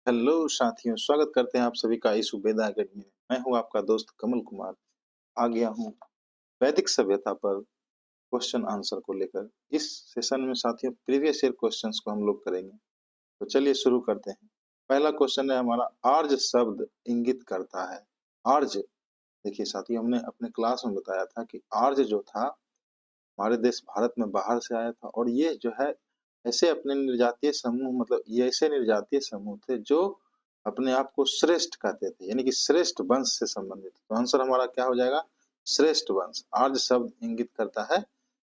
Hello साथियों, स्वागत करते हैं आप सभी का इस वेदा अकेडमी में। मैं हूं आपका दोस्त कमल कुमार। आ गया हूं वैदिक सभ्यता पर क्वेश्चन आंसर को लेकर। इस सेशन में साथियों प्रीवियस ईयर क्वेश्चंस को हम लोग करेंगे। तो चलिए शुरू करते हैं। पहला क्वेश्चन है हमारा, आर्य शब्द इंगित करता है। आर्य, देखिए साथियों, हमने अपने क्लास में बताया था कि आर्य जो था हमारे देश भारत में बाहर से आया था, और ये जो है ऐसे अपने निर्जातीय समूह, मतलब ये ऐसे निर्जातीय समूह थे जो अपने आप को श्रेष्ठ कहते थे, यानी कि श्रेष्ठ वंश से संबंधित। तो आंसर हमारा क्या हो जाएगा? श्रेष्ठ वंश। आर्य शब्द इंगित करता है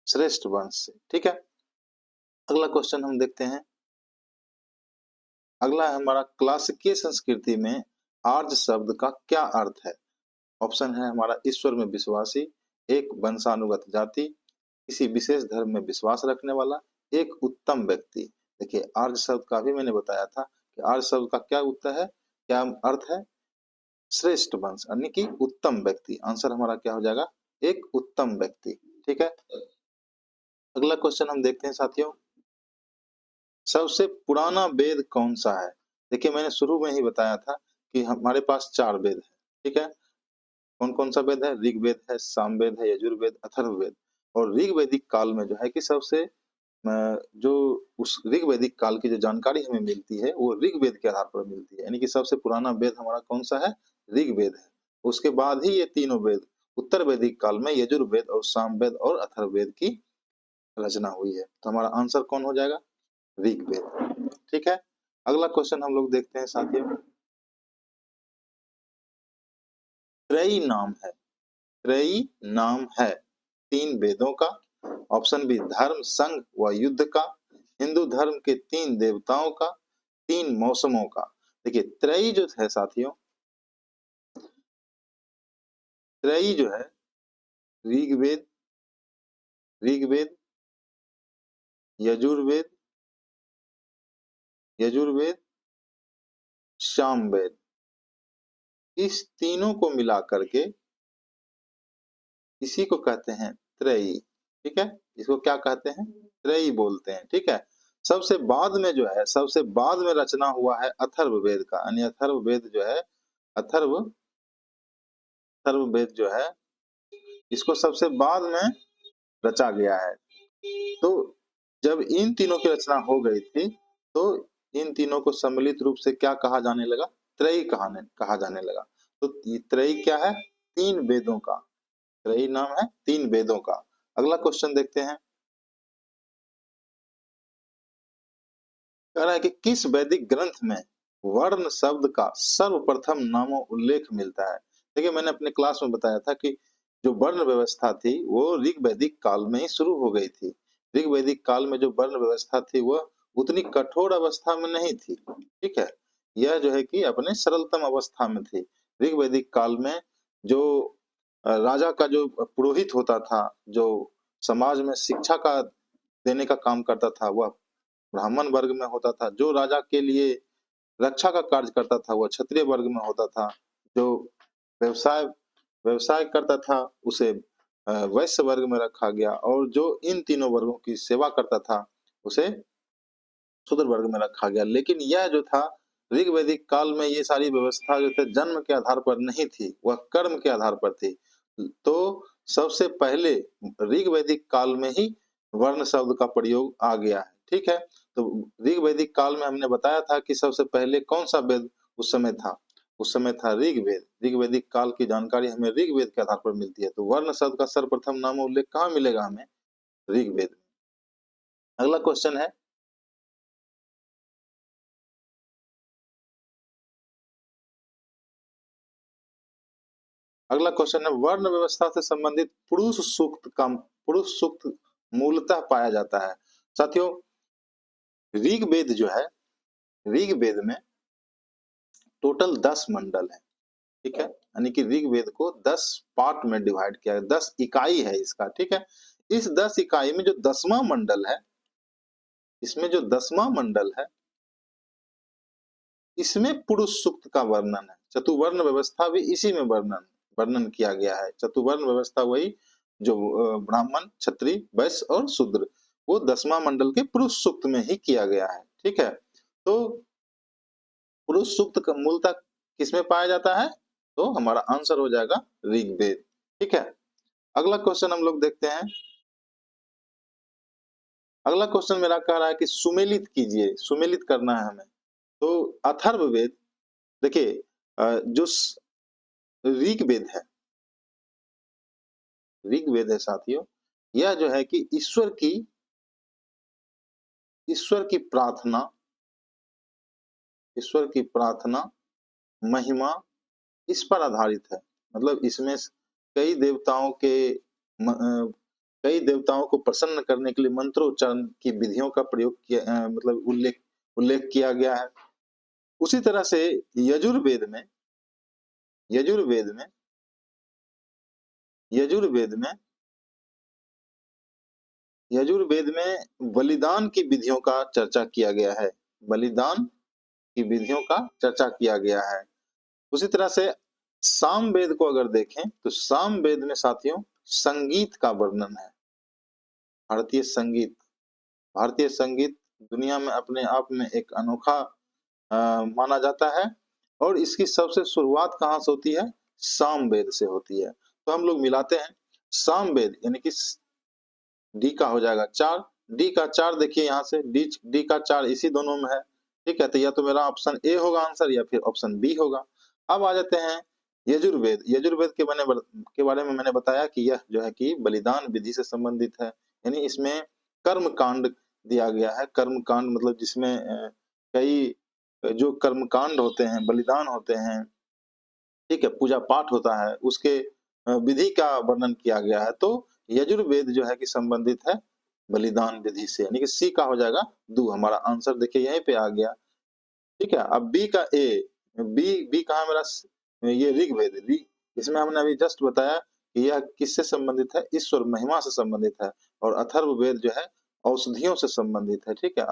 श्रेष्ठ वंश से। ठीक है, अगला क्वेश्चन हम देखते हैं। अगला है हमारा, क्लासिकीय संस्कृति में आर्य शब्द का क्या अर्थ है? ऑप्शन है हमारा, ईश्वर में विश्वासी, एक वंशानुगत जाति, किसी विशेष धर्म में विश्वास रखने वाला, एक उत्तम व्यक्ति। देखिए आर्य शब्द का भी मैंने बताया था कि आर्य शब्द का क्या उत्तर है, क्या अर्थ है? श्रेष्ठ वंश, यानी कि उत्तम व्यक्ति। आंसर हमारा क्या हो जाएगा? एक उत्तम व्यक्ति। ठीक है, अगला क्वेश्चन हम देखते हैं साथियों। सबसे पुराना वेद कौन सा है? देखिए मैंने शुरू में ही बताया था कि हमारे पास 4 वेद है। ठीक है, कौन कौन सा वेद है? ऋग्वेद है, सामवेद है, यजुर्वेद, अथर्ववेद। और ऋग्वैदिक काल में जो है कि सबसे जो उस ऋग्वैदिक काल की जो जानकारी हमें मिलती है वो ऋग्वेद के आधार पर मिलती है, यानी कि सबसे पुराना वेद हमारा कौन सा है? ऋग्वेद है। उसके बाद ही ये तीनों वेद उत्तर वैदिक काल में यजुर्वेद और सामवेद और अथर्ववेद की रचना हुई है। तो हमारा आंसर कौन हो जाएगा? ऋग्वेद। ठीक है, अगला क्वेश्चन हम लोग देखते हैं साथियों। त्रयी नाम है, त्रयी नाम है 3 वेदों का। ऑप्शन बी, धर्म, संघ व युद्ध का, हिंदू धर्म के 3 देवताओं का, 3 मौसमों का। देखिए त्रयी जो है साथियों, त्रयी जो है ऋग्वेद, ऋग्वेद, यजुर्वेद, यजुर्वेद, सामवेद, इस तीनों को मिला करके इसी को कहते हैं त्रयी। ठीक है, इसको क्या कहते हैं? त्रयी बोलते हैं। ठीक है, सबसे बाद में जो है, सबसे बाद में रचना हुआ है अथर्ववेद का, यानी अथर्ववेद जो है, अथर्व अथर्ववेद जो है इसको सबसे बाद में रचा गया है। तो जब इन तीनों की रचना हो गई थी तो इन तीनों को सम्मिलित रूप से क्या कहा जाने लगा? त्रयी कहा जाने लगा। तो ये त्रयी क्या है? 3 वेदों का, त्रयी नाम है 3 वेदों का। अगला क्वेश्चन देखते हैं। कह रहा है कि किस वैदिक ग्रंथ में वर्ण शब्द का सर्वप्रथम नामो उल्लेख मिलता है? देखिए मैंने अपने क्लास में बताया था कि जो वर्ण व्यवस्था थी वो ऋग्वैदिक काल में ही शुरू हो गई थी। ऋग्वैदिक काल में जो वर्ण व्यवस्था थी वह उतनी कठोर अवस्था में नहीं थी। ठीक है, यह जो है कि अपने सरलतम अवस्था में थी। ऋग्वैदिक काल में जो राजा का जो पुरोहित होता था, जो समाज में शिक्षा का देने का काम करता था, वह ब्राह्मण वर्ग में होता था। जो राजा के लिए रक्षा का कार्य करता था वह क्षत्रिय वर्ग में होता था। जो व्यवसाय व्यवसाय करता था उसे वैश्य वर्ग में रखा गया, और जो इन तीनों वर्गों की सेवा करता था उसे शूद्र वर्ग में रखा गया। लेकिन यह जो था ऋग्वैदिक काल में, ये सारी व्यवस्था जो थे जन्म के आधार पर नहीं थी, वह कर्म के आधार पर थी। तो सबसे पहले ऋग्वैदिक काल में ही वर्ण शब्द का प्रयोग आ गया है। ठीक है, तो ऋग्वैदिक काल में हमने बताया था कि सबसे पहले कौन सा वेद उस समय था? उस समय था ऋग्वेद। ऋग्वैदिक काल की जानकारी हमें ऋग्वेद के आधार पर मिलती है। तो वर्ण शब्द का सर्वप्रथम नाम उल्लेख कहाँ मिलेगा हमें? ऋग्वेद में। अगला क्वेश्चन है, अगला क्वेश्चन है, वर्ण व्यवस्था से संबंधित पुरुष सूक्त मूलतः पाया जाता है। साथियों ऋग्वेद जो है, ऋग्वेद में टोटल 10 मंडल है। ठीक है, यानी कि ऋग्वेद को 10 पार्ट में डिवाइड किया है, 10 इकाई है इसका। ठीक है, इस 10 इकाई में जो 10वां मंडल है, इसमें जो 10वां मंडल है इसमें पुरुष सूक्त का वर्णन है। चतुर्वर्ण व्यवस्था भी इसी में वर्णन वर्णन किया गया है। चतुर्वर्ण व्यवस्था वही जो ब्राह्मण, क्षत्रिय, वैश्य और शूद्र, वो 10वां मंडल के पुरुष सूक्त में ही किया गया है। ठीक है, तो पुरुष सूक्त का मूलतः किसमें पाया जाता है? तो हमारा आंसर हो जाएगा ऋग्वेद। ठीक है, अगला क्वेश्चन हम लोग देखते हैं। अगला क्वेश्चन मेरा कह रहा है कि सुमेलित कीजिए, सुमेलित करना है हमें। तो अथर्ववेद देखिए, जो ऋग्वेद है, ऋग्वेद है साथियों, यह जो है कि ईश्वर की प्रार्थना, ईश्वर की प्रार्थना, महिमा, इस पर आधारित है। मतलब इसमें कई देवताओं के कई देवताओं को प्रसन्न करने के लिए मंत्रोच्चारण की विधियों का प्रयोग किया, मतलब उल्लेख उल्लेख किया गया है। उसी तरह से यजुर्वेद में यजुर्वेद में यजुर्वेद में यजुर्वेद में बलिदान की विधियों का चर्चा किया गया है। बलिदान की विधियों का चर्चा किया गया है। उसी तरह से सामवेद को अगर देखें तो सामवेद में साथियों संगीत का वर्णन है। भारतीय संगीत, भारतीय संगीत दुनिया में अपने आप में एक अनोखा माना जाता है और इसकी सबसे शुरुआत कहाँ से होती है? सामवेद से होती है। तो हम लोग मिलाते हैं सामवेद यानी कि डी का हो जाएगा 4, डी का 4 देखिए यहाँ से डी का 4 इसी दोनों में है। ठीक है, तो या तो मेरा ऑप्शन ए होगा आंसर या फिर ऑप्शन बी होगा। अब आ जाते हैं यजुर्वेद। यजुर्वेद के बारे में मैंने बताया कि यह जो है कि बलिदान विधि से संबंधित है, यानी इसमें कर्म कांड दिया गया है। कर्म कांड मतलब जिसमें कई जो कर्म कांड होते हैं, बलिदान होते हैं, ठीक है, पूजा पाठ होता है, उसके विधि का वर्णन किया गया है। तो यजुर्वेद जो है कि संबंधित है बलिदान विधि से, यानी कि सी का हो जाएगा दो। हमारा आंसर देखिए यहीं पे आ गया। ठीक है, अब बी का ए, बी कहाँ मेरा ये ऋग्वेद, इसमें हमने अभी जस्ट बताया कि यह किससे संबंधित है? ईश्वर महिमा से संबंधित है। और अथर्ववेद जो है औषधियों से संबंधित है। ठीक है,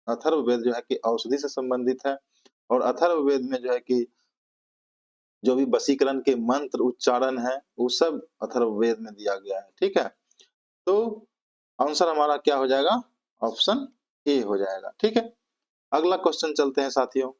अथर्ववेद जो है कि औषधि से संबंधित है और अथर्ववेद में जो है कि जो भी वशीकरण के मंत्र उच्चारण है वो सब अथर्ववेद में दिया गया है। ठीक है, तो आंसर हमारा क्या हो जाएगा? ऑप्शन ए हो जाएगा। ठीक है, अगला क्वेश्चन चलते हैं साथियों।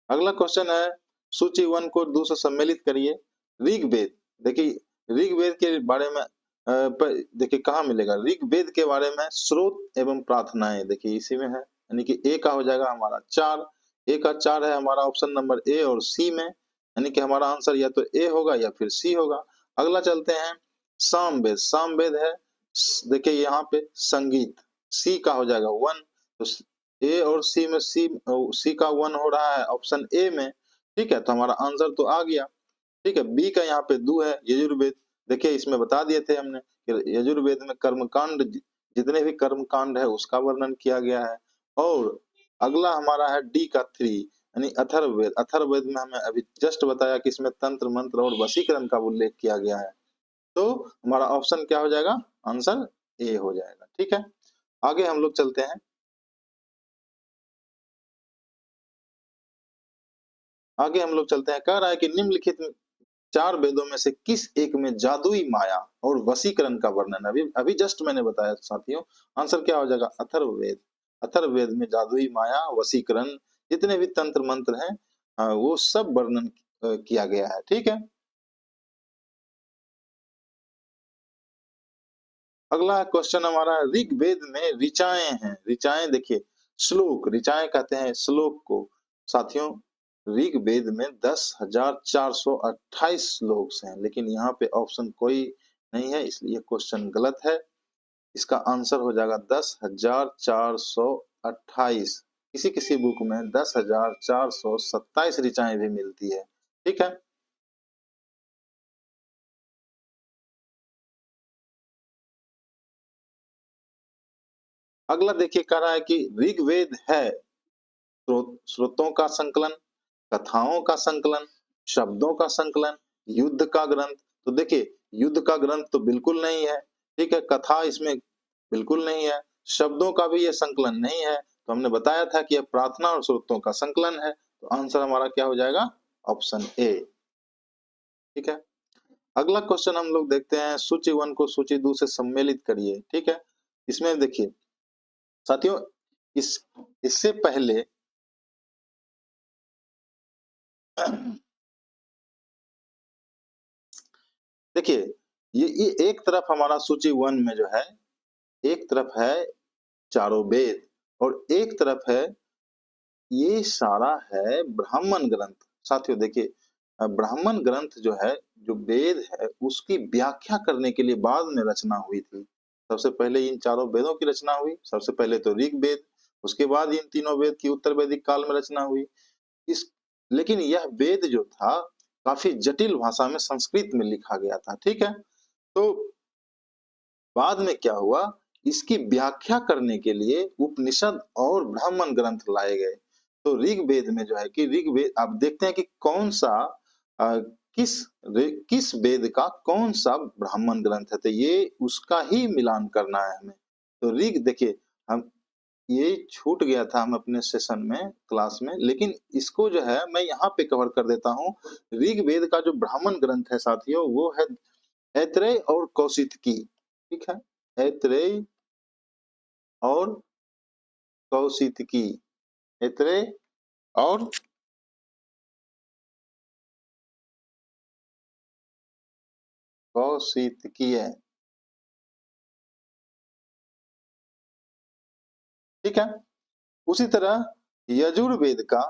अगला क्वेश्चन है सूची 1 को 2 से सम्मिलित करिए। ऋग्वेद, देखिए ऋग्वेद के बारे में देखिए कहाँ मिलेगा? ऋग्वेद के बारे में स्रोत एवं प्रार्थनाएं देखिए इसी में है, यानी कि ए का हो जाएगा हमारा 4। ए का 4 है हमारा ऑप्शन नंबर ए और सी में, यानी कि हमारा आंसर या तो ए होगा या फिर सी होगा। अगला चलते हैं सामवेद। सामवेद है देखिए यहाँ पे संगीत, सी का हो जाएगा 1। तो ए और सी में सी का 1 हो रहा है ऑप्शन ए में। ठीक है, तो हमारा आंसर तो आ गया। ठीक है, बी का यहाँ पे 2 है यजुर्वेद। देखिए इसमें बता दिए थे हमने कि यजुर्वेद में कर्मकांड जितने भी कर्मकांड है उसका वर्णन किया गया है। और अगला हमारा है डी का 3 यानी अथर्ववेद। अथर्ववेद में हमें अभी जस्ट बताया कि इसमें तंत्र मंत्र और वशीकरण का उल्लेख किया गया है। तो हमारा ऑप्शन क्या हो जाएगा? आंसर ए हो जाएगा। ठीक है, आगे हम लोग चलते हैं। आगे हम लोग चलते हैं, कह रहा है कि निम्नलिखित 4 वेदों में से किस एक में जादुई माया और वशीकरण का वर्णन है? अभी अभी जस्ट मैंने बताया साथियों, आंसर क्या हो जाएगा? अथर्ववेद। अथर्ववेद में जादुई माया, वशीकरण, जितने भी तंत्र मंत्र हैं वो सब वर्णन किया गया है। ठीक है, अगला क्वेश्चन हमारा ऋग्वेद में ऋचाएं हैं। ऋचाएं देखिए, श्लोक, ऋचाएं कहते हैं श्लोक को। साथियों ऋग्वेद में 10,428 श्लोक हैं, लेकिन यहाँ पे ऑप्शन कोई नहीं है, इसलिए क्वेश्चन गलत है। इसका आंसर हो जाएगा 10,428। किसी किसी बुक में 10,427 ऋचाएं भी मिलती है। ठीक है, अगला देखिए कह रहा है कि ऋग्वेद है स्रोतों का संकलन, कथाओं का संकलन, शब्दों का संकलन, युद्ध का ग्रंथ। तो देखिए युद्ध का ग्रंथ तो बिल्कुल नहीं है। ठीक है, कथा इसमें बिल्कुल नहीं है, शब्दों का भी ये संकलन नहीं है। तो हमने बताया था कि यह प्रार्थना और स्रोतों का संकलन है। तो आंसर हमारा क्या हो जाएगा? Option A. ठीक है, अगला क्वेश्चन हम लोग देखते हैं, सूची 1 को सूची 2 से सम्मिलित करिए। ठीक है, इसमें देखिए साथियों इस इससे पहले देखिए, ये एक तरफ हमारा सूची 1 में जो है, एक तरफ है चारों वेद और एक तरफ है ये सारा है ब्राह्मण ग्रंथ। साथियों देखिए, ब्राह्मण ग्रंथ जो है, जो वेद है, उसकी व्याख्या करने के लिए बाद में रचना हुई थी। सबसे पहले इन चारों वेदों की रचना हुई, सबसे पहले तो ऋग्वेद, उसके बाद इन तीनों वेद की उत्तर वैदिक काल में रचना हुई। इस लेकिन यह वेद जो था, काफ़ी जटिल भाषा में संस्कृत में लिखा गया था, ठीक है? तो बाद में क्या हुआ, इसकी व्याख्या करने के लिए उपनिषद और ब्राह्मण ग्रंथ लाए गए। तो ऋग्वेद में जो है कि ऋग्वेद आप देखते हैं कि कौन-सा अ, किस किस वेद का कौन-सा ब्राह्मण ग्रंथ है, तो ये उसका ही मिलान करना है हमें। तो ऋग देखिए, हम ये छूट गया था हम अपने सेशन में, क्लास में, लेकिन इसको जो है मैं यहाँ पे कवर कर देता हूँ। ऋग्वेद का जो ब्राह्मण ग्रंथ है साथियों, वो है ऐत्रेय और कौशितकी, ठीक है? ऐत्रेय और कौशितकी, ऐत्रेय और कौशितकीय, ठीक है? उसी तरह यजुर्वेद का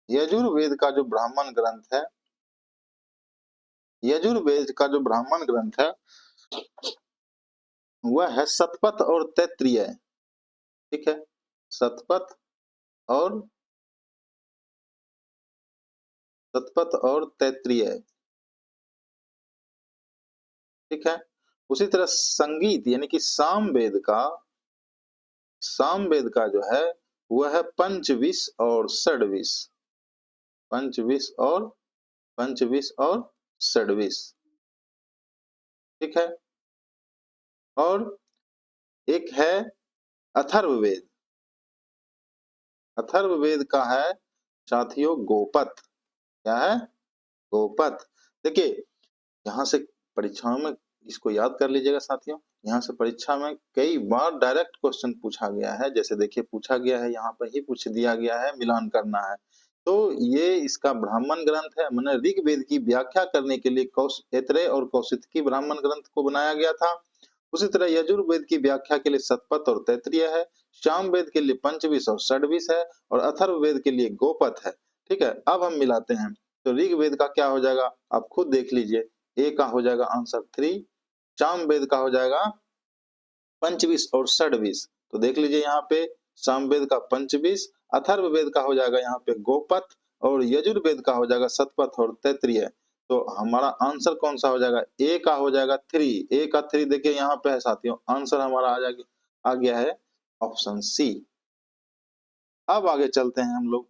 यजुर्वेद का जो ब्राह्मण ग्रंथ है, यजुर्वेद का जो ब्राह्मण ग्रंथ है, वह है शतपथ और तैत्तिरीय, ठीक है? शतपथ और शतपथ और तैत्तिरीय, ठीक है? उसी तरह संगीत यानी कि सामवेद का जो है, वह है पंचविश और षड्विश, पंचविश और पंचविश और षड्विश, ठीक है? और एक है अथर्ववेद, अथर्ववेद का है साथियों गोपथ, क्या है? गोपथ। देखिए, यहाँ से परीक्षाओं में इसको याद कर लीजिएगा साथियों, यहाँ से परीक्षा में कई बार डायरेक्ट क्वेश्चन पूछा गया है। जैसे देखिए पूछा गया है, यहाँ पर ही पूछ दिया गया है, मिलान करना है। तो ये इसका ब्राह्मण ग्रंथ है, मैंने ऋग्वेद की व्याख्या करने के लिए ऐत्रेय और कौशितकी ब्राह्मण ग्रंथ को बनाया गया था। उसी तरह यजुर्वेद की व्याख्या के लिए शतपथ और तैत्तिरीय है, सामवेद के लिए पंचविश और षड्विश है और अथर्ववेद के लिए गोपथ है, ठीक है? अब हम मिलाते हैं, तो ऋग्वेद का क्या हो जाएगा, आप खुद देख लीजिए। ए का हो जाएगा आंसर 3, सामवेद का हो जाएगा पंचविश और षड्विश, तो देख लीजिए यहाँ पे सामवेद का पंचविश, अथर्ववेद का हो जाएगा यहाँ पे गोपथ और यजुर्वेद का हो जाएगा शतपथ और तैत्तिरीय। तो हमारा आंसर कौन सा हो जाएगा, ए का हो जाएगा 3, ए का 3 देखिए यहाँ पे है साथियों, आंसर हमारा आ गया है ऑप्शन सी। अब आगे चलते हैं हम लोग,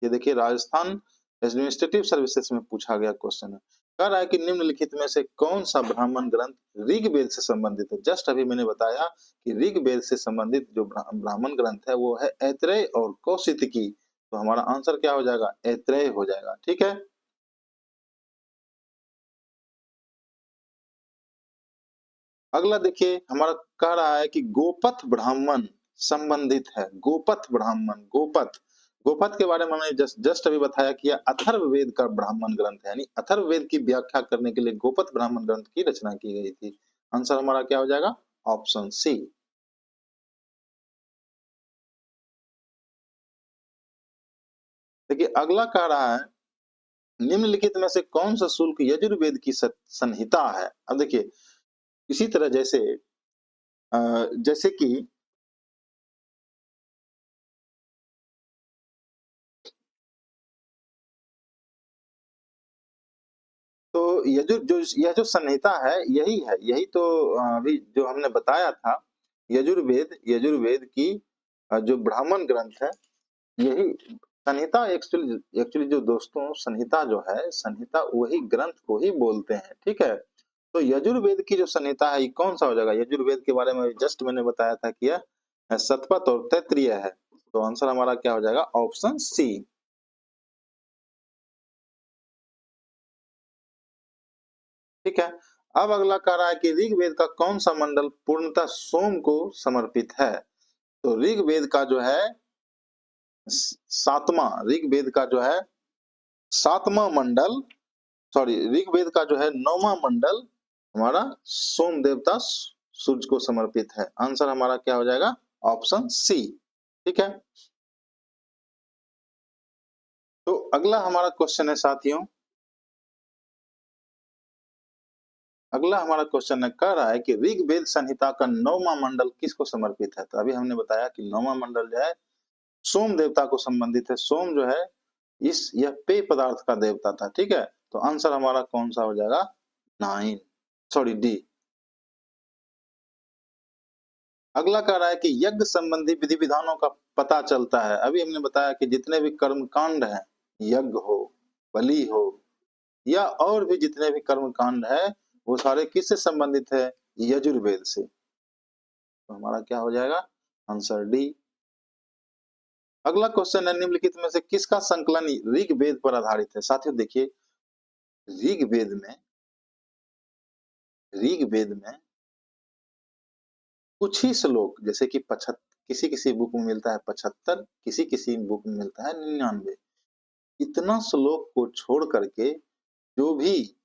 ये देखिए राजस्थान एडमिनिस्ट्रेटिव सर्विसेज में पूछा गया क्वेश्चन है, कह रहा है कि निम्नलिखित में से कौन सा ब्राह्मण ग्रंथ ऋग्वेद से संबंधित है। जस्ट अभी मैंने बताया कि ऋग्वेद से संबंधित जो ब्राह्मण ग्रंथ है वो है ऐत्रेय और कौशितकी, तो हमारा आंसर क्या हो जाएगा, ऐत्रेय हो जाएगा, ठीक है? अगला देखिए हमारा कह रहा है कि गोपथ ब्राह्मण संबंधित है, गोपथ ब्राह्मण, गोपथ गोपथ के बारे में मैंने जस्ट अभी बताया कि यह अथर्ववेद का ब्राह्मण ग्रंथ है, यानी अथर्ववेद की व्याख्या करने के लिए गोपथ ब्राह्मण ग्रंथ की रचना की गई थी। आंसर हमारा क्या हो जाएगा, ऑप्शन सी। देखिए अगला कह रहा है निम्नलिखित में से कौन सा शुल्क यजुर्वेद की संहिता है। अब देखिए इसी तरह जैसे कि तो यह जो संहिता है यही है, यही तो अभी जो हमने बताया था, यजुर्वेद यजुर्वेद की जो ब्राह्मण ग्रंथ है, यही संहिता एक्चुअली एक्चुअली जो दोस्तों संहिता जो है, संहिता वही ग्रंथ को ही बोलते हैं, ठीक है? तो यजुर्वेद की जो संहिता है ये कौन सा हो जाएगा, यजुर्वेद के बारे में जस्ट मैंने बताया था कि यह शतपथ और तैत्तिरीय है, तो आंसर हमारा क्या हो जाएगा, ऑप्शन सी, ठीक है? अब अगला कह रहा है कि ऋग्वेद का कौन सा मंडल पूर्णतः सोम को समर्पित है। तो ऋग्वेद का जो है सातवां, ऋग्वेद का जो है सातवां मंडल, सॉरी ऋग्वेद का जो है नौवां मंडल हमारा सोम देवता सूर्य को समर्पित है। आंसर हमारा क्या हो जाएगा? Option C. ठीक है, तो अगला हमारा क्वेश्चन है साथियों, अगला हमारा क्वेश्चन है, कह रहा है कि ऋग्वेद संहिता का नौवां मंडल किसको समर्पित है। तो अभी हमने बताया कि नौवां मंडल जो है सोम देवता को संबंधित है। सोम जो है यह पेय पदार्थ का देवता था। ठीक है, तो आंसर हमारा कौन सा हो जाएगा? 9, सॉरी डी। अगला कह रहा है कि यज्ञ संबंधी विधि विधानों का पता चलता है। अभी हमने बताया कि जितने भी कर्म कांड है, यज्ञ हो, बलि हो, या और भी जितने भी कर्म कांड है, वो सारे किससे संबंधित है? यजुर्वेद से। तो हमारा क्या हो जाएगा? Answer D. अगला क्वेश्चन है, निम्नलिखित में से किसका संकलन ऋग्वेद पर आधारित है। साथियों देखिए, ऋग्वेद में ऋग्वेद में कुछ ही श्लोक, जैसे कि 75, किसी किसी बुक में मिलता है 75, किसी किसी बुक में मिलता है 99, इतना श्लोक को छोड़ करके जो भी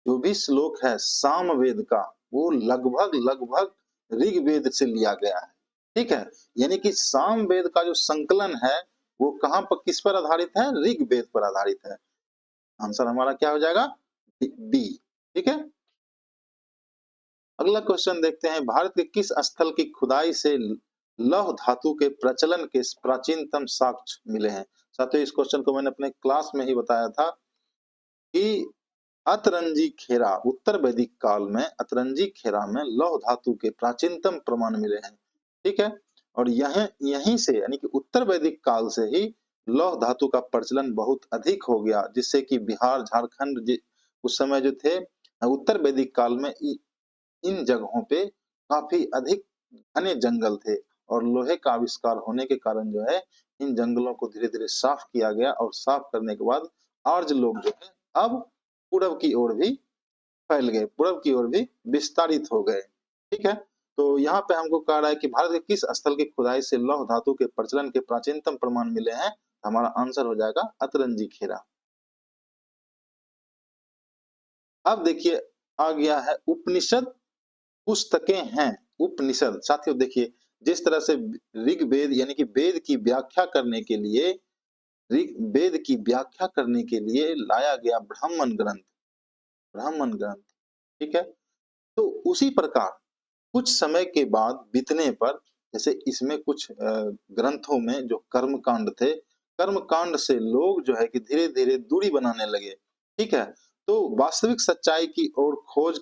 जो भी श्लोक है सामवेद का, वो लगभग लगभग ऋग्वेद से लिया गया है। ठीक है, यानी कि सामवेद का जो संकलन है वो कहां पर, किस पर आधारित है? ऋग्वेद पर आधारित है। आंसर हमारा क्या हो जाएगा? बी। ठीक है, अगला क्वेश्चन देखते हैं, भारत के किस स्थल की खुदाई से लौह धातु के प्रचलन के प्राचीनतम साक्ष्य मिले हैं। साथियों, इस क्वेश्चन को मैंने अपने क्लास में ही बताया था कि अतरंजी खेरा, उत्तर वैदिक काल में अतरंजी खेरा में लौह धातु के प्राचीनतम प्रमाण मिले हैं। ठीक है, और यहीं से, यानी कि उत्तर वैदिक काल से ही लौह धातु का प्रचलन बहुत अधिक हो गया, जिससे कि बिहार, झारखंड उस समय जो थे उत्तर वैदिक काल में इन जगहों पे काफी अधिक घने जंगल थे, और लोहे का आविष्कार होने के कारण जो है इन जंगलों को धीरे धीरे साफ किया गया, और साफ करने के बाद आर्य लोग जो है अब पूरब की ओर भी फैल गए, पूरब की ओर भी विस्तारित हो गए। ठीक है, तो यहाँ पे हमको कह रहा है कि भारत के किस स्थल की खुदाई से लौह धातु के प्रचलन के प्राचीनतम प्रमाण मिले हैं। हमारा आंसर हो जाएगा अतरंजी खेरा। अब देखिए, आ गया है उपनिषद पुस्तकें हैं। उपनिषद, साथियों देखिए, जिस तरह से ऋग्वेद यानी कि वेद की व्याख्या करने के लिए, ऋग्वेद की व्याख्या करने के लिए लाया गया ब्राह्मण ग्रंथ, ब्राह्मण ग्रंथ। ठीक है, तो उसी प्रकार कुछ समय के बाद बीतने पर, जैसे इसमें कुछ ग्रंथों में जो कर्म कांड थे, कर्म कांड से लोग जो है कि धीरे धीरे दूरी बनाने लगे। ठीक है, तो वास्तविक सच्चाई की ओर खोज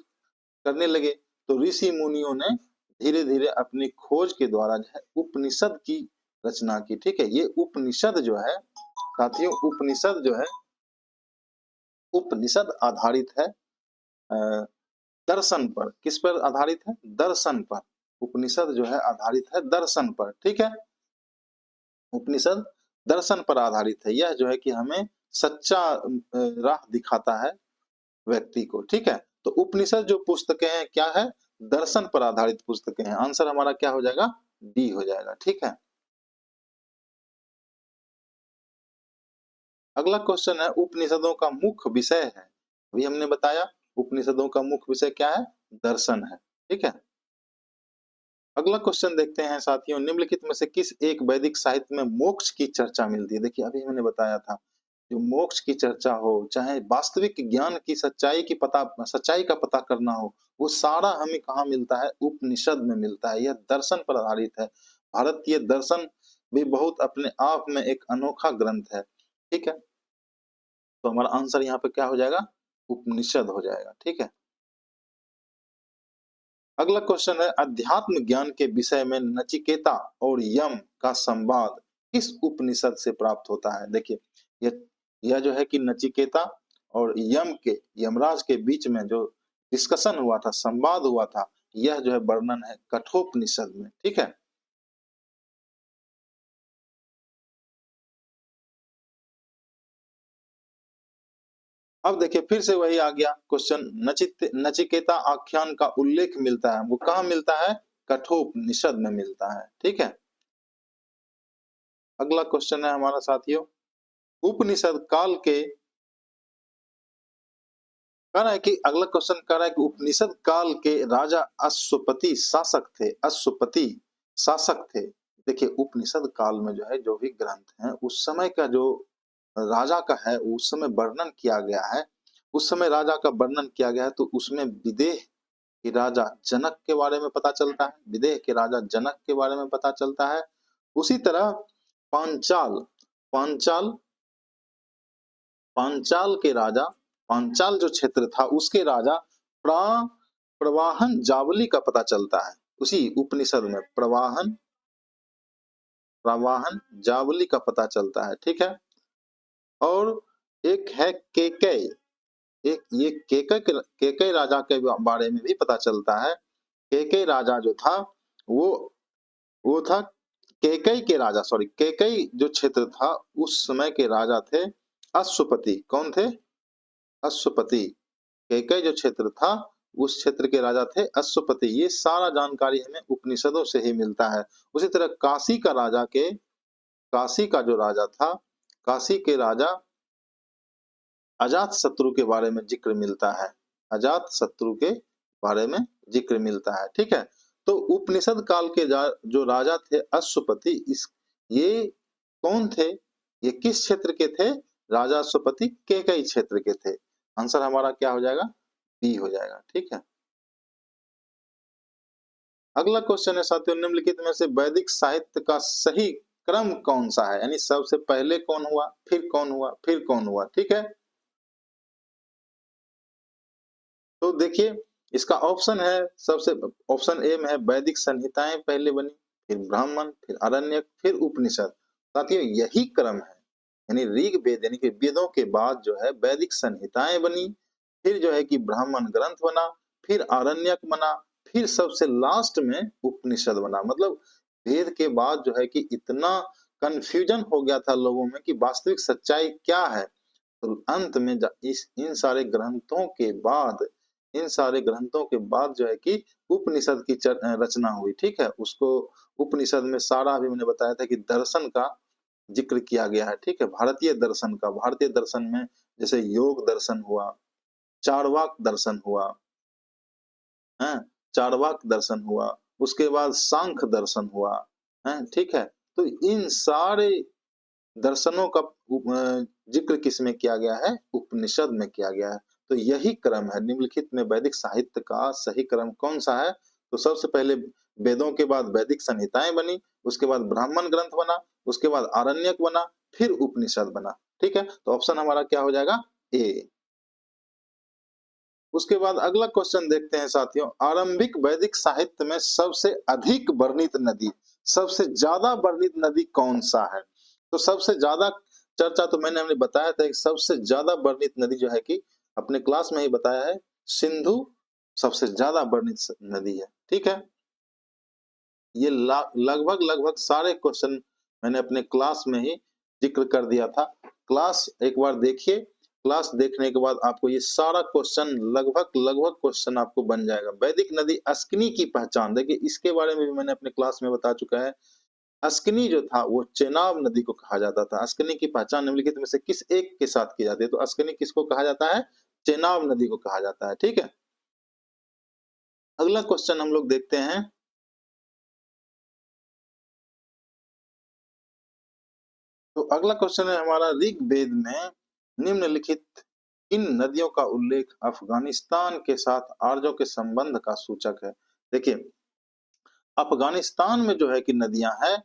करने लगे, तो ऋषि मुनियों ने धीरे धीरे अपनी खोज के द्वारा जो है उपनिषद की रचना की। ठीक है, ये उपनिषद जो है साथियों, उपनिषद जो है, उपनिषद आधारित है दर्शन पर। किस पर आधारित है? दर्शन पर। उपनिषद जो है आधारित है दर्शन पर। ठीक है, उपनिषद दर्शन पर आधारित है। यह जो है कि हमें सच्चा राह दिखाता है व्यक्ति को। ठीक है, तो उपनिषद जो पुस्तकें हैं क्या है? दर्शन पर आधारित पुस्तकें हैं। आंसर हमारा क्या हो जाएगा? डी हो जाएगा। ठीक है, अगला क्वेश्चन है, उपनिषदों का मुख्य विषय है। अभी हमने बताया उपनिषदों का मुख्य विषय क्या है? दर्शन है। ठीक है, अगला क्वेश्चन देखते हैं साथियों, निम्नलिखित में से किस एक वैदिक साहित्य में मोक्ष की चर्चा मिलती है। देखिए, अभी मैंने बताया था, जो मोक्ष की चर्चा हो, चाहे वास्तविक ज्ञान की सच्चाई का पता करना हो, वो सारा हमें कहाँ मिलता है? उपनिषद में मिलता है। यह दर्शन पर आधारित है। भारतीय दर्शन भी बहुत अपने आप में एक अनोखा ग्रंथ है। ठीक है, तो हमारा आंसर यहाँ पे क्या हो जाएगा? उपनिषद हो जाएगा। ठीक है, अगला क्वेश्चन है, अध्यात्म ज्ञान के विषय में नचिकेता और यम का संवाद किस उपनिषद से प्राप्त होता है। देखिए, यह जो है कि नचिकेता और यमराज के बीच में जो डिस्कशन हुआ था, संवाद हुआ था, यह जो है वर्णन है कठोपनिषद में। ठीक है, अब देखिए फिर से वही आ गया क्वेश्चन, नचिकेता आख्यान का उल्लेख मिलता है, वो कहाँ मिलता है? कठोपनिषद में मिलता है। ठीक है, अगला क्वेश्चन है हमारा साथियों, उपनिषद काल के, कह रहा है कि अगला क्वेश्चन कह रहा है कि उपनिषद काल के राजा अश्वपति शासक थे, अश्वपति शासक थे। देखिए उपनिषद काल में जो है जो भी ग्रंथ है उस समय का जो राजा का है उस समय वर्णन किया गया है, उस समय राजा का वर्णन किया गया है, तो उसमें विदेह के राजा जनक के बारे में पता चलता है, विदेह के राजा जनक के बारे में पता चलता है। उसी तरह पांचाल, पांचाल पांचाल के राजा, पांचाल जो क्षेत्र था उसके राजा प्रवाहन जावली का पता चलता है, उसी उपनिषद में प्रवाहन प्रवाहन जावली का पता चलता है। ठीक है, और एक है केकय, एक ये केकय राजा के बारे में भी पता चलता है। केकय राजा जो था वो वो था केकई के राजा, सॉरी केकई जो क्षेत्र था उस समय के राजा थे अश्वपति। कौन थे? अश्वपति। केकई जो क्षेत्र था उस क्षेत्र के राजा थे अश्वपति। ये सारा जानकारी हमें उपनिषदों से ही मिलता है। उसी तरह काशी का जो राजा था, काशी के राजा अजात शत्रु के बारे में जिक्र मिलता है, अजात शत्रु के बारे में जिक्र मिलता है। ठीक है, तो उपनिषद काल के जो राजा थे अश्वपति, इस ये कौन थे? ये किस क्षेत्र के थे? राजा अश्वपति केकई क्षेत्र के थे। आंसर हमारा क्या हो जाएगा? बी हो जाएगा। ठीक है, अगला क्वेश्चन है साथियों, निम्नलिखित में से वैदिक साहित्य का सही क्रम कौन सा है? यानी सबसे पहले कौन हुआ, फिर कौन हुआ, फिर कौन हुआ? ठीक है, तो देखिए इसका ऑप्शन है, सबसे ऑप्शन ए में है वैदिक संहिताएं पहले बनी, फिर ब्राह्मण, फिर आरण्यक, फिर उपनिषद। साथियों यही क्रम है, यानी ऋग वेद यानी कि वेदों के बाद जो है वैदिक संहिताएं बनी, फिर जो है कि ब्राह्मण ग्रंथ बना, फिर आरण्यक बना, फिर सबसे लास्ट में उपनिषद बना। मतलब वेद के बाद जो है कि इतना कंफ्यूजन हो गया था लोगों में कि वास्तविक सच्चाई क्या है, तो अंत में इस इन सारे ग्रंथों के बाद, इन सारे ग्रंथों के बाद जो है कि उपनिषद की रचना हुई। ठीक है, उसको उपनिषद में सारा अभी मैंने बताया था कि दर्शन का जिक्र किया गया है। ठीक है, भारतीय दर्शन का, भारतीय दर्शन में जैसे योग दर्शन हुआ, चार्वाक दर्शन हुआ है, चार्वाक दर्शन हुआ, उसके बाद सांख्य दर्शन हुआ है। ठीक है, तो इन सारे दर्शनों का जिक्र किसमें किया गया है? उपनिषद में किया गया है। तो यही क्रम है, निम्नलिखित में वैदिक साहित्य का सही क्रम कौन सा है? तो सबसे पहले वेदों के बाद वैदिक संहिताएं बनी, उसके बाद ब्राह्मण ग्रंथ बना, उसके बाद आरण्यक बना, फिर उपनिषद बना। ठीक है, तो ऑप्शन हमारा क्या हो जाएगा? ए। उसके बाद अगला क्वेश्चन देखते हैं साथियों, आरंभिक वैदिक साहित्य में सबसे अधिक वर्णित नदी, सबसे ज्यादा वर्णित नदी कौन सा है? तो सबसे ज्यादा चर्चा तो हमने बताया था, एक सबसे ज्यादा वर्णित नदी जो है कि अपने क्लास में ही बताया है, सिंधु सबसे ज्यादा वर्णित नदी है। ठीक है, ये लगभग लगभग सारे क्वेश्चन मैंने अपने क्लास में ही जिक्र कर दिया था। क्लास एक बार देखिए, क्लास देखने के बाद आपको ये सारा क्वेश्चन लगभग लगभग क्वेश्चन आपको बन जाएगा। वैदिक नदी अस्किनी की पहचान, देखिए इसके बारे में भी मैंने अपने क्लास में बता चुका है। अस्किनी जो था वो चेनाब नदी को कहा जाता था। अस्किनी की पहचान निम्नलिखित में से किस एक के साथ की जाती है? तो अस्किनी किसको कहा जाता है? चेनाब नदी को कहा जाता है। ठीक है, अगला क्वेश्चन हम लोग देखते हैं, तो अगला क्वेश्चन है हमारा, ऋग्वेद में निम्नलिखित इन नदियों का उल्लेख अफगानिस्तान के साथ आर्यों के संबंध का सूचक है? देखिए अफगानिस्तान में जो है कि नदियां हैं,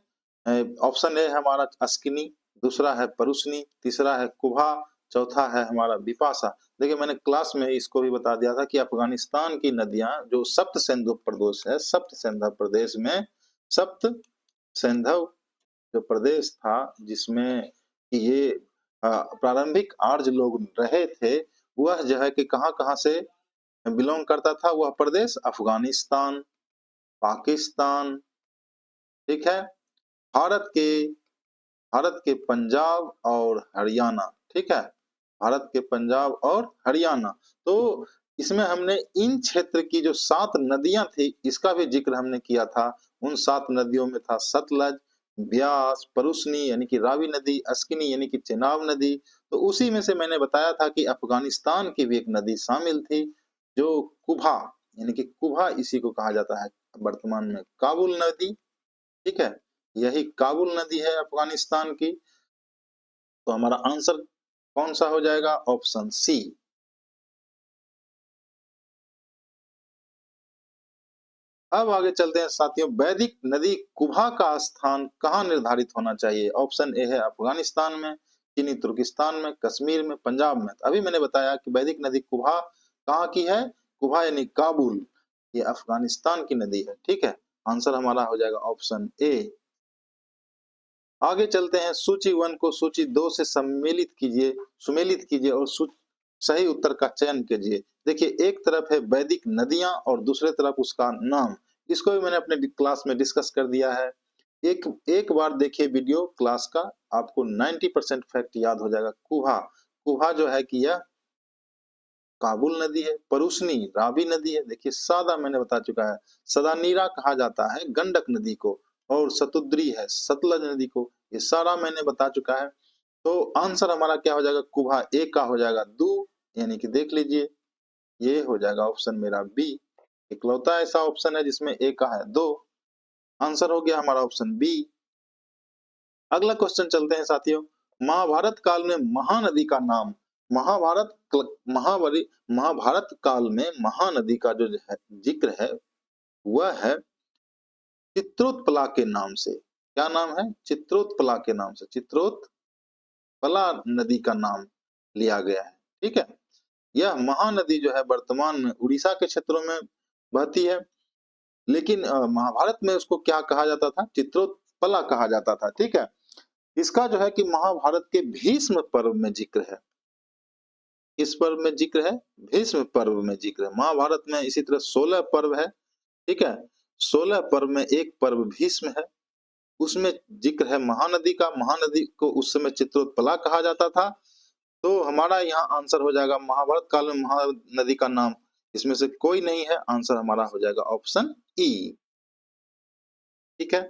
ऑप्शन ए है हमारा अस्किनी, दूसरा है परुस्नी, तीसरा है कुभा, चौथा है हमारा बिपाशा। देखिए मैंने क्लास में इसको भी बता दिया था कि अफगानिस्तान की नदियां जो सप्त सिंधु प्रदेश है, सप्त सिंधु प्रदेश में, सप्त सिंधु जो प्रदेश था जिसमें कि ये प्रारंभिक आर्य लोग रहे थे, वह जो है कि कहाँ-कहाँ से बिलोंग करता था? वह प्रदेश अफगानिस्तान, पाकिस्तान, ठीक है, भारत के भारत के पंजाब और हरियाणा। ठीक है, भारत के पंजाब और हरियाणा। तो इसमें हमने इन क्षेत्र की जो 7 नदियाँ थी, इसका भी ज़िक्र हमने किया था। उन 7 नदियों में था सतलज, ब्यास, परुशनी यानी कि रावी नदी, अस्किनी यानी कि चेनाब नदी। तो उसी में से मैंने बताया था कि अफ़गानिस्तान की भी एक नदी शामिल थी, जो कुभा यानी कि कुभा इसी को कहा जाता है वर्तमान में काबुल नदी, ठीक है? यही काबुल नदी है अफ़गानिस्तान की। तो हमारा आंसर कौन-सा हो जाएगा? Option C. अब आगे चलते हैं साथियों, वैदिक नदी कुभा का स्थान कहाँ निर्धारित होना चाहिए? ऑप्शन ए है अफ़गानिस्तान में, चीनी तुर्किस्तान में, कश्मीर में, पंजाब में। अभी मैंने बताया कि वैदिक नदी कुभा कहाँ की है? कुभा यानी काबुल, ये अफ़गानिस्तान की नदी है, ठीक है? आंसर हमारा हो जाएगा ऑप्शन ए। आगे चलते हैं, सूची 1 को सूची 2 से सुमेलित कीजिए और सही उत्तर का चयन कीजिए। देखिए, एक तरफ है वैदिक नदियाँ और दूसरे तरफ उसका नाम। इसको भी मैंने अपने क्लास में डिस्कस कर दिया है। एक एक बार देखिए वीडियो क्लास का, आपको 90% फैक्ट याद हो जाएगा। कुहा, कुहा जो है कि यह काबुल नदी है, परुशनी रावी नदी है, देखिए सादा मैंने बता चुका है। सदानीरा कहा जाता है गंडक नदी को, और सतुद्री है सतलज नदी को, ये सारा मैंने बता चुका है। तो आंसर हमारा क्या हो जाएगा? कुभा ए का हो जाएगा दू, यानी कि देख लीजिए, ये हो जाएगा ऑप्शन मेरा बी। इकलौता ऐसा ऑप्शन है जिसमें ए का है दो। आंसर हो गया हमारा ऑप्शन बी। अगला क्वेश्चन चलते हैं साथियों, महाभारत काल में महानदी का नाम, महाभारत काल में महानदी का जो है जिक्र है, वह है चित्रोत्पला के नाम से। क्या नाम है? चित्रोत्पला के नाम से। चित्रोत्पला नदी का नाम लिया गया है, ठीक है? यह महानदी जो है वर्तमान में उड़ीसा के क्षेत्रों में बहती है, लेकिन महाभारत में उसको क्या कहा जाता था? चित्रोत्पला कहा जाता था, ठीक है? इसका जो है कि महाभारत के भीष्म पर्व में जिक्र है। किस पर्व में जिक्र है? भीष्म पर्व में जिक्र है। महाभारत में इसी तरह 16 पर्व है, ठीक है? 16 पर्व में एक पर्व भीष्म है, उसमें जिक्र है महानदी का। महानदी को उस समय चित्रोत्पला कहा जाता था। तो हमारा यहाँ आंसर हो जाएगा महाभारत काल में महानदी का नाम इसमें से कोई नहीं है। आंसर हमारा हो जाएगा ऑप्शन ई, ठीक है?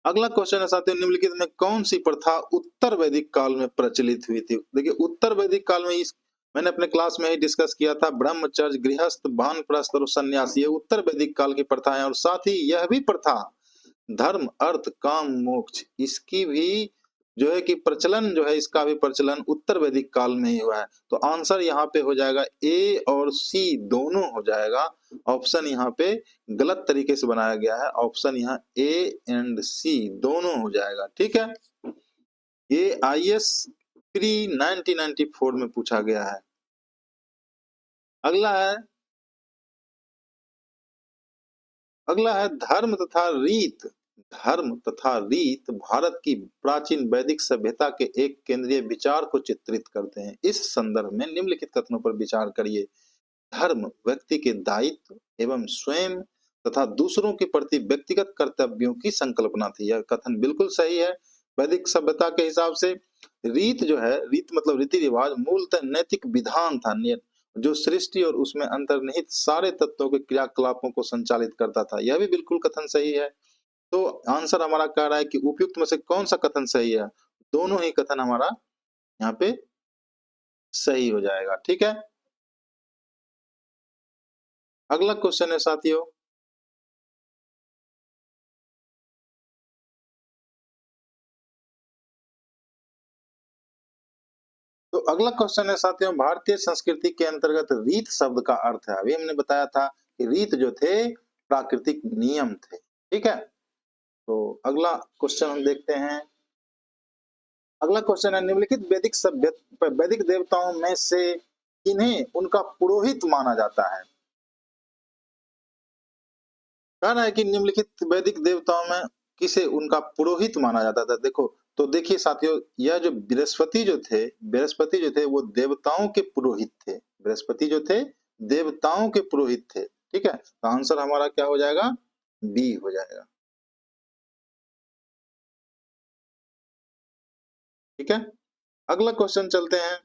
अगला क्वेश्चन है साथियों, निम्नलिखित में कौन सी प्रथा उत्तर वैदिक काल में प्रचलित हुई थी? देखिए, उत्तर वैदिक काल में इस मैंने अपने क्लास में ही डिस्कस किया था, ब्रह्मचर्य, गृहस्थ, वानप्रस्थ और सन्यास, ये उत्तर वैदिक काल की प्रथा है। और साथ ही यह भी प्रथा धर्म, अर्थ, काम, मोक्ष, इसकी भी जो है कि प्रचलन जो है, इसका भी प्रचलन उत्तर वैदिक काल में ही हुआ है। तो आंसर यहाँ पे हो जाएगा ए और सी दोनों हो जाएगा। ऑप्शन यहाँ पे गलत तरीके से बनाया गया है। ऑप्शन यहाँ ए एंड सी दोनों हो जाएगा, ठीक है? ये आईएएस प्री 1994 में पूछा गया है। अगला है धर्म तथा रीत। धर्म तथा रीत भारत की प्राचीन वैदिक सभ्यता के एक केंद्रीय विचार को चित्रित करते हैं। इस संदर्भ में निम्नलिखित कथनों पर विचार करिए। धर्म व्यक्ति के दायित्व एवं स्वयं तथा दूसरों के प्रति व्यक्तिगत कर्तव्यों की संकल्पना थी। यह कथन बिल्कुल सही है वैदिक सभ्यता के हिसाब से। रीत जो है, रीत मतलब रीति रिवाज, मूलतः नैतिक विधान था, जो सृष्टि और उसमें अंतर्निहित सारे तत्वों के क्रियाकलापों को संचालित करता था। यह भी बिल्कुल कथन सही है। तो आंसर हमारा कह रहा है कि उपयुक्त में से कौन सा कथन सही है? दोनों ही कथन हमारा यहाँ पे सही हो जाएगा, ठीक है? अगला क्वेश्चन है साथियों, तो अगला क्वेश्चन है साथियों, भारतीय संस्कृति के अंतर्गत रीत शब्द का अर्थ है। अभी हमने बताया था कि रीत जो थे प्राकृतिक नियम थे, ठीक है? तो अगला क्वेश्चन हम देखते हैं। अगला क्वेश्चन है, निम्नलिखित वैदिक देवताओं में से किन्हें उनका पुरोहित माना जाता है? कहना है कि निम्नलिखित वैदिक देवताओं में किसे उनका पुरोहित माना जाता था? देखो, तो देखिए साथियों, यह जो बृहस्पति जो थे वो देवताओं के पुरोहित थे। बृहस्पति जो थे देवताओं के पुरोहित थे। ठीक है, तो आंसर हमारा क्या हो जाएगा? बी हो जाएगा। ठीक है, अगला क्वेश्चन चलते हैं।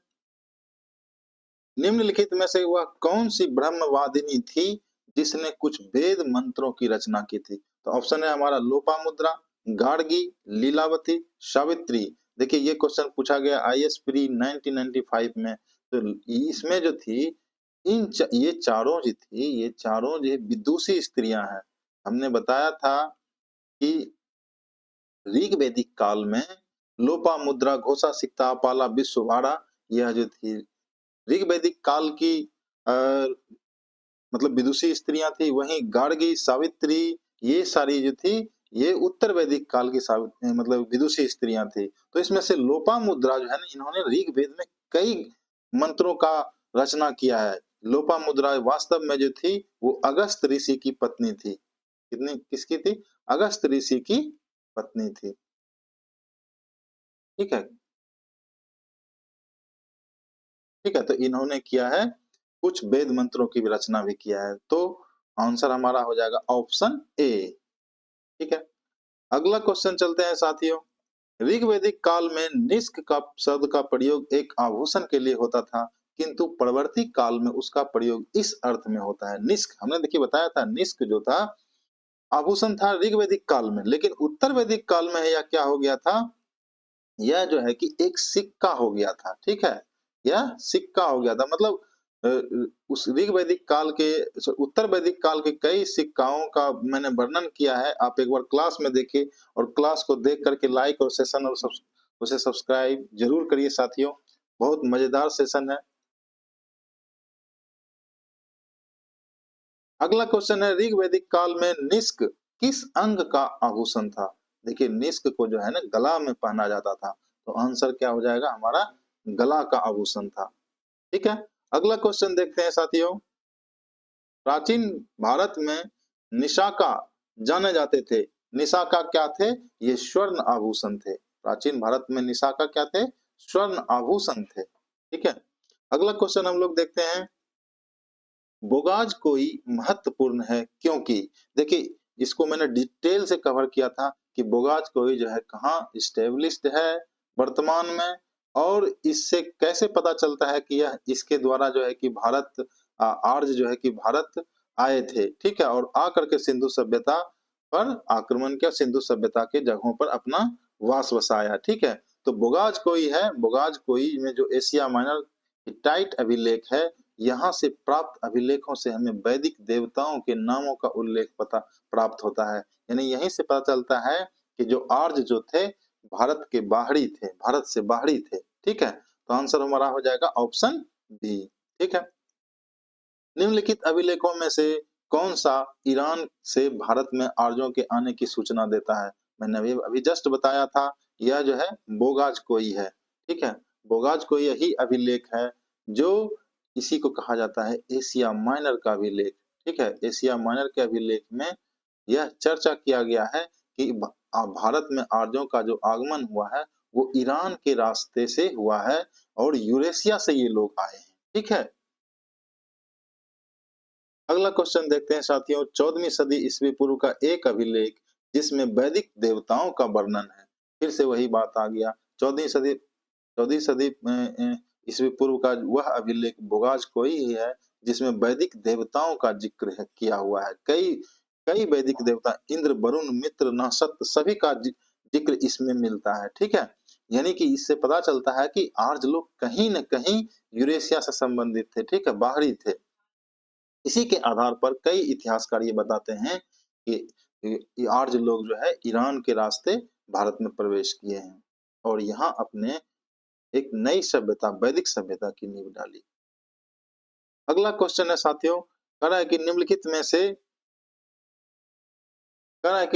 निम्नलिखित में से वह कौन सी ब्रह्मवादिनी थी जिसने कुछ वेद मंत्रों की रचना की थी? तो ऑप्शन है हमारा लोपामुद्रा, गार्गी, लीलावती, सावित्री। देखिए ये क्वेश्चन पूछा गया आईएएस प्री 1995 में। तो इसमें जो थी ये चारों जो थी, ये चारों जो विदुषी स्त्रियां हैं। हमने बताया था कि ऋग वैदिक काल में लोपामुद्रा, घोषा, सिक्ता, पाला, विश्ववाड़ा, यह जो थी ऋग वैदिक काल की अ, मतलब विदुषी स्त्रियां थी। वहीं गार्गी, सावित्री, ये सारी जो थी ये उत्तर वैदिक काल की मतलब विदुषी स्त्रियां थी। तो इसमें से लोपामुद्रा जो है ना, इन्होंने ऋग वेद में कई मंत्रों का रचना किया है। लोपामुद्रा वास्तव में जो थी वो अगस्त ऋषि की पत्नी थी। कितनी किसकी थी? अगस्त ऋषि की पत्नी थी। ठीक है, ठीक है, तो इन्होंने किया है, कुछ वेद मंत्रों की भी रचना भी किया है। तो आंसर हमारा हो जाएगा ऑप्शन ए। ठीक है, अगला क्वेश्चन चलते हैं साथियों। ऋग्वैदिक काल में निष्क का शब्द का प्रयोग एक आभूषण के लिए होता था, किंतु परवर्ती काल में उसका प्रयोग इस अर्थ में होता है। निष्क हमने देखिए बताया था, निष्क जो था आभूषण था ऋग्वैदिक काल में, लेकिन उत्तर वैदिक काल में यह क्या हो गया था? यह जो है कि एक सिक्का हो गया था। ठीक है, यह सिक्का हो गया था। मतलब उस ऋग वैदिक काल के उत्तर वैदिक काल के कई सिक्काओं का मैंने वर्णन किया है। आप एक बार क्लास में देखिए और क्लास को देख करके लाइक और सेशन और उसे सब्सक्राइब जरूर करिए साथियों। बहुत मजेदार सेशन है। अगला क्वेश्चन है, ऋग वैदिक काल में निष्क किस अंग का आभूषण था? देखिए निष्क को जो है ना गला में पहना जाता था। तो आंसर क्या हो जाएगा हमारा? गला का आभूषण था। ठीक है, अगला क्वेश्चन देखते हैं साथियों। प्राचीन भारत में निशाका जाने जाते थे। निशाका क्या थे? ये स्वर्ण आभूषण थे। प्राचीन भारत में निशाका क्या थे? स्वर्ण आभूषण थे। ठीक है, अगला क्वेश्चन हम लोग देखते हैं। बोगाज कोई महत्वपूर्ण है क्योंकि, देखिए इसको मैंने डिटेल से कवर किया था कि बोगाज कोई जो है कहाँ इस्टेब्लिश्ड है वर्तमान में, और इससे कैसे पता चलता है कि यह इसके द्वारा जो है कि भारत आर्य जो है कि भारत आए थे। ठीक है, और आकर के सिंधु सभ्यता पर आक्रमण किया, सिंधु सभ्यता के जगहों पर अपना वास बसाया। ठीक है, तो बोगाज कोई है, बोगाज कोई में जो एशिया माइनर हिट्टाइट अभिलेख है, यहाँ से प्राप्त अभिलेखों से हमें वैदिक देवताओं के नामों का उल्लेख पता प्राप्त होता है। यानी यहीं से पता चलता है कि जो आर्य जो थे भारत के बाहरी थे, भारत से बाहरी थे। ठीक है, तो आंसर हमारा हो जाएगा ऑप्शन बी। ठीक है, निम्नलिखित अभिलेखों में से कौन सा ईरान से भारत में आर्यों के आने की सूचना देता है? मैंने अभी अभी जस्ट बताया था, यह जो है बोगाज कोई है। ठीक है, बोगाज कोई यही अभिलेख है जो इसी को कहा जाता है एशिया माइनर का अभिलेख। ठीक है, एशिया माइनर के अभिलेख में यह चर्चा किया गया है कि भारत में आर्यों का जो आगमन हुआ है वो ईरान के रास्ते से हुआ है और यूरेशिया से ये लोग आए हैं। ठीक है, अगला क्वेश्चन देखते हैं साथियों। 14वीं सदी ईस्वी पूर्व का एक अभिलेख जिसमें वैदिक देवताओं का वर्णन है। फिर से वही बात आ गया। 14वीं सदी ईस्वी पूर्व का वह अभिलेख बोगाज कोई ही है जिसमें वैदिक देवताओं का जिक्र है, किया हुआ है। कई कई वैदिक देवता इंद्र, वरुण, मित्र, नहसत सभी का जिक्र इसमें मिलता है। ठीक है, यानी कि इससे पता चलता है कि आर्य लोग कहीं न कहीं यूरेशिया से संबंधित थे। ठीक है, बाहरी थे। इसी के आधार पर कई इतिहासकार ये बताते हैं कि आर्य लोग जो है ईरान के रास्ते भारत में प्रवेश किए हैं और यहाँ अपने एक नई सभ्यता, वैदिक सभ्यता की नींव डाली। अगला क्वेश्चन है साथियों, कह रहा है कि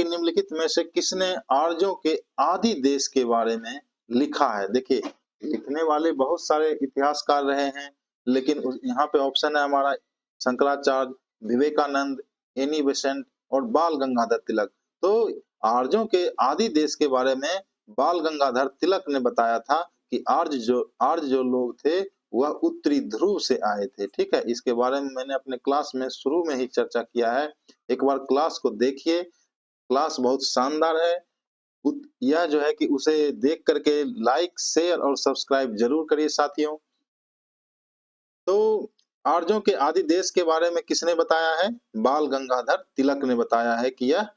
निम्नलिखित में से किसने आर्यों के आदि देश के बारे में लिखा है? देखिए लिखने वाले बहुत सारे इतिहासकार रहे हैं, लेकिन यहाँ पे ऑप्शन है हमारा शंकराचार्य, विवेकानंद, एनी बेसेंट और बाल गंगाधर तिलक। तो आर्यों के आदि देश के बारे में बाल गंगाधर तिलक ने बताया था कि आर्य जो लोग थे वह उत्तरी ध्रुव से आए थे, ठीक है? इसके बारे में मैंने अपने क्लास में शुरू में ही चर्चा किया है। एक बार क्लास को देखिए, क्लास बहुत शानदार है। यह जो है कि उसे देख कर के लाइक, शेयर और सब्सक्राइब ज़रूर करिए साथियों। तो आर्यों के आदि देश के बारे में किसने बताया है? बाल गंगाधर तिलक ने बताया है कि यह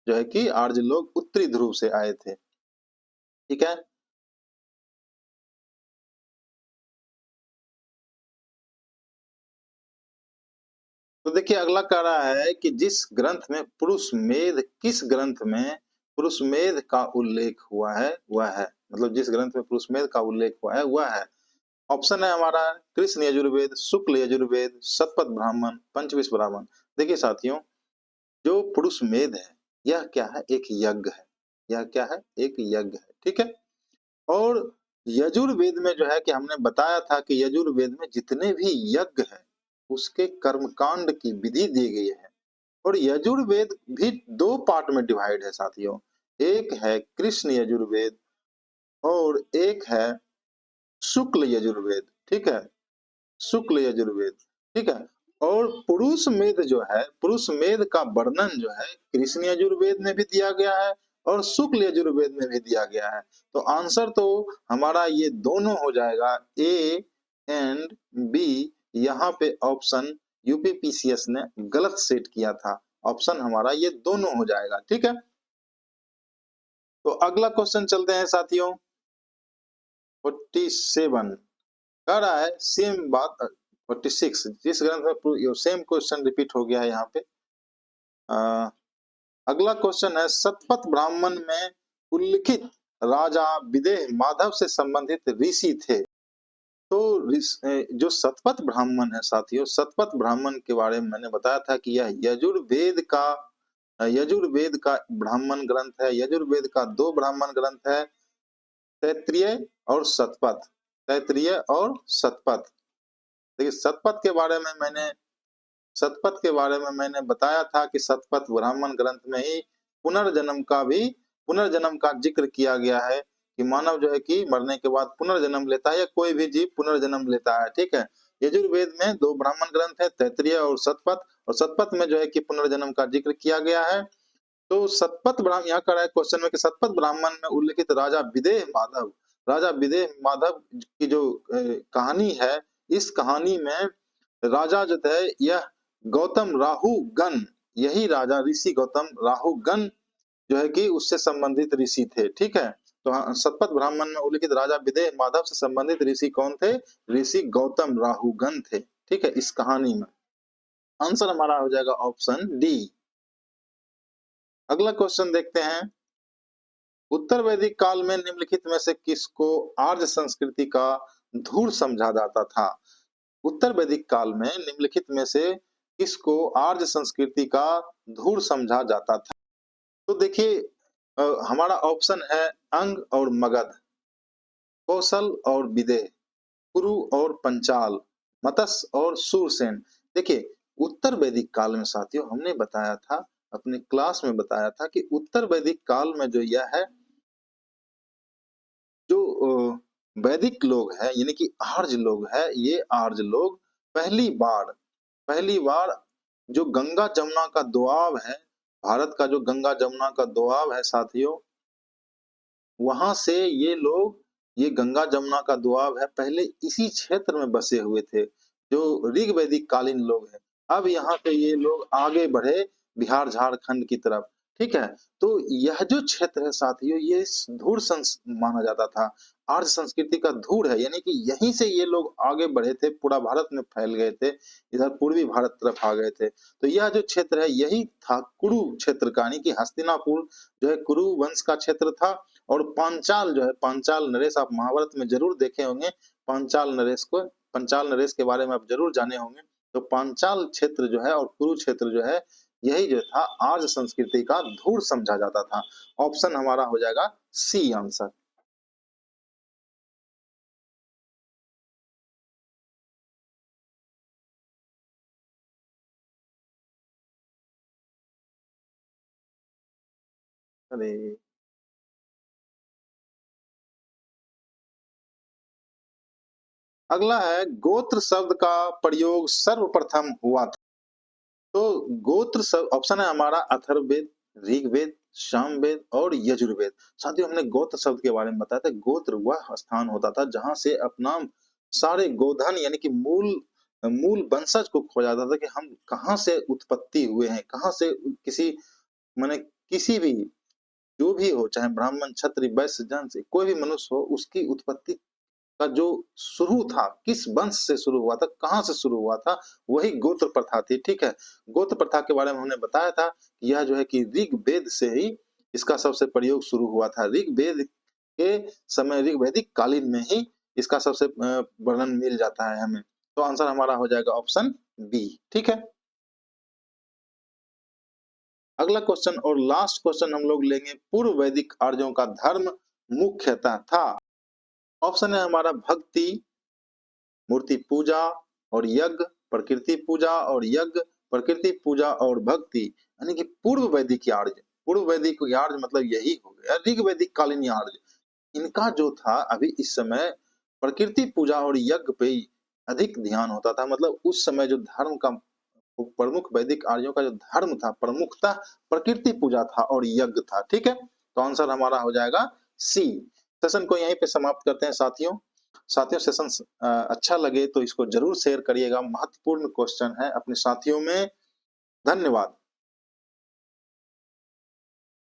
जो है कि आर्य लोग उत्तरी ध्रुव से आए थे, ठीक है? तो देखिए अगला कह रहा है कि किस ग्रंथ में पुरुष मेध का उल्लेख हुआ है, वह है। मतलब जिस ग्रंथ में पुरुष मेध का उल्लेख हुआ है, वह है। ऑप्शन है हमारा कृष्ण यजुर्वेद, शुक्ल यजुर्वेद, शतपथ ब्राह्मण, पंचविश ब्राह्मण। देखिए साथियों, जो पुरुष मेध है, यह क्या है? एक यज्ञ है। यह क्या है? एक यज्ञ है, ठीक है? और यजुर्वेद में जो है कि हमने बताया था कि यजुर्वेद में जितने भी यज्ञ हैं, उसके कर्मकांड की विधि दी गई है। और यजुर्वेद भी 2 पार्ट में डिवाइड है साथियों। एक है कृष्ण यजुर्वेद और एक है शुक्ल यजुर्वेद, ठीक है? शुक्ल यजुर्वेद, ठीक है? और पुरुष मेध जो है, पुरुष मेध का वर्णन जो है कृष्ण यजुर्वेद में भी दिया गया है और शुक्ल यजुर्वेद में भी दिया गया है। तो आंसर तो हमारा ये दोनों हो जाएगा, ए एंड बी। यहाँ पे ऑप्शन यूपीपीसीएस ने गलत सेट किया था। ऑप्शन हमारा ये दोनों हो जाएगा, ठीक है? तो अगला क्वेश्चन चलते हैं साथियों। 47 कह रहा है सेम बात। 46 जिस ग्रंथ में सेम क्वेश्चन रिपीट हो गया है यहाँ पे। अ, अगला क्वेश्चन है शतपथ ब्राह्मण में उल्लिखित राजा विदेह माधव से संबंधित ऋषि थे। तो जो शतपथ ब्राह्मण है साथियों, शतपथ ब्राह्मण के बारे में मैंने बताया था कि यह यजुर्वेद का ब्राह्मण ग्रंथ है। यजुर्वेद का 2 ब्राह्मण ग्रंथ है, तैत्तिरीय और शतपथ। तैत्तिरीय और शतपथ। देखिए शतपथ के बारे में मैंने बताया था कि शतपथ ब्राह्मण ग्रंथ में ही पुनर्जन्म का जिक्र किया गया है कि मानव जो है कि मरने के बाद पुनर्जन्म लेता है या कोई भी जीव पुनर्जन्म लेता है, ठीक है? यजुर्वेद में 2 ब्राह्मण ग्रंथ है, तैत्तिरीय और शतपथ में जो है कि पुनर्जन्म का जिक्र किया गया है। तो शतपथ ब्राह्मण यहाँ कह रहा है क्वेश्चन में कि शतपथ ब्राह्मण में उल्लिखित राजा विदेह माधव की जो कहानी है, इस कहानी में राजा जो थे यह गौतम राहुगण, यही राजा ऋषि गौतम राहुगण जो है कि उससे संबंधित ऋषि थे, ठीक है? तो हाँ, शतपथ ब्राह्मण में उल्लिखित राजा विदेह माधव से संबंधित ऋषि कौन थे? ऋषि गौतम राहुगण थे, ठीक है? इस कहानी में आंसर हमारा हो जाएगा ऑप्शन डी। अगला क्वेश्चन देखते हैं। उत्तर वैदिक काल में निम्नलिखित में से किसको आर्य संस्कृति का धूर समझा जाता था? उत्तर वैदिक काल में निम्नलिखित में से किसको आर्य संस्कृति का धूर समझा जाता था? तो देखिए हमारा ऑप्शन है अंग और मगध, कौशल और विदेह, कुरु और पंचाल, मत्स्य और शूरसेन। देखिए उत्तर वैदिक काल में साथियों हमने बताया था, अपने क्लास में बताया था कि उत्तर वैदिक काल में जो यह है, जो वैदिक लोग हैं यानी कि आर्य लोग हैं, ये आर्य लोग पहली बार जो गंगा जमुना का दोआब है, भारत का जो गंगा जमुना का दोआब है साथियों, वहां से ये गंगा जमुना का दोआब है, पहले इसी क्षेत्र में बसे हुए थे, जो ऋग वैदिक कालीन लोग हैं। अब यहाँ पे ये लोग आगे बढ़े बिहार झारखंड की तरफ, ठीक है? तो यह जो क्षेत्र है साथियों, ये धूर माना जाता था, आर्य संस्कृति का धूर है, यानी कि यहीं से ये लोग आगे बढ़े थे, पूरा भारत में फैल गए थे, इधर पूर्वी भारत तरफ आ गए थे। तो यह जो क्षेत्र है यही था कुरु क्षेत्र का, यानी कि हस्तिनापुर जो है कुरु वंश का क्षेत्र था। और पांचाल जो है, पांचाल नरेश आप महाभारत में जरूर देखे होंगे, पांचाल नरेश के बारे में आप जरूर जाने होंगे। तो पांचाल क्षेत्र जो है और कुरु क्षेत्र जो है, यही जो था आर्य संस्कृति का धूर समझा जाता था। ऑप्शन हमारा हो जाएगा सी आंसर। अरे अगला है गोत्र शब्द का प्रयोग सर्वप्रथम हुआ था। तो गोत्र शब्द ऑप्शन है हमारा अथर्ववेद, ऋग्वेद, सामवेद और यजुर्वेद। साथियों हमने गोत्र शब्द के बारे में बताया था। गोत्र वह स्थान होता था जहां से अपना सारे गोधन यानी कि मूल मूल वंशज को खोजा जाता था कि हम कहाँ से उत्पत्ति हुए हैं, कहाँ से किसी माने किसी भी जो भी हो, चाहे ब्राह्मण, क्षत्रिय, वैश्य, जन से कोई भी मनुष्य हो, उसकी उत्पत्ति का जो शुरू था, किस वंश से शुरू हुआ था, कहाँ से शुरू हुआ था, वही गोत्र प्रथा थी, ठीक है। गोत्र प्रथा के बारे में हमने बताया था कि यह जो है कि ऋग्वेद से ही इसका सबसे प्रयोग शुरू हुआ था। ऋग्वेद के समय ऋग्वैदिक कालीन में ही इसका सबसे वर्णन मिल जाता है हमें। तो आंसर हमारा हो जाएगा ऑप्शन बी, ठीक है। अगला क्वेश्चन और लास्ट क्वेश्चन हम लोग लेंगे, पूर्व वैदिक आर्यों का धर्म मुख्यतः था। ऑप्शन है हमारा भक्ति, मूर्ति पूजा और यज्ञ, प्रकृति पूजा और यज्ञ, प्रकृति पूजा और भक्ति। यानी कि पूर्व वैदिक आर्य, पूर्व वैदिक आर्य मतलब यही हो गया ऋग वैदिक कालीन आर्य। इनका जो था अभी इस समय प्रकृति पूजा और यज्ञ पे अधिक ध्यान होता था। मतलब उस समय जो धर्म का प्रमुख वैदिक आर्यों का जो धर्म था प्रमुखता प्रकृति पूजा था और यज्ञ था, ठीक है। तो आंसर हमारा हो जाएगा सी। सेशन को यहीं पे समाप्त करते हैं साथियों। साथियों सेशन अच्छा लगे तो इसको जरूर शेयर करिएगा। महत्वपूर्ण क्वेश्चन है अपने साथियों में। धन्यवाद।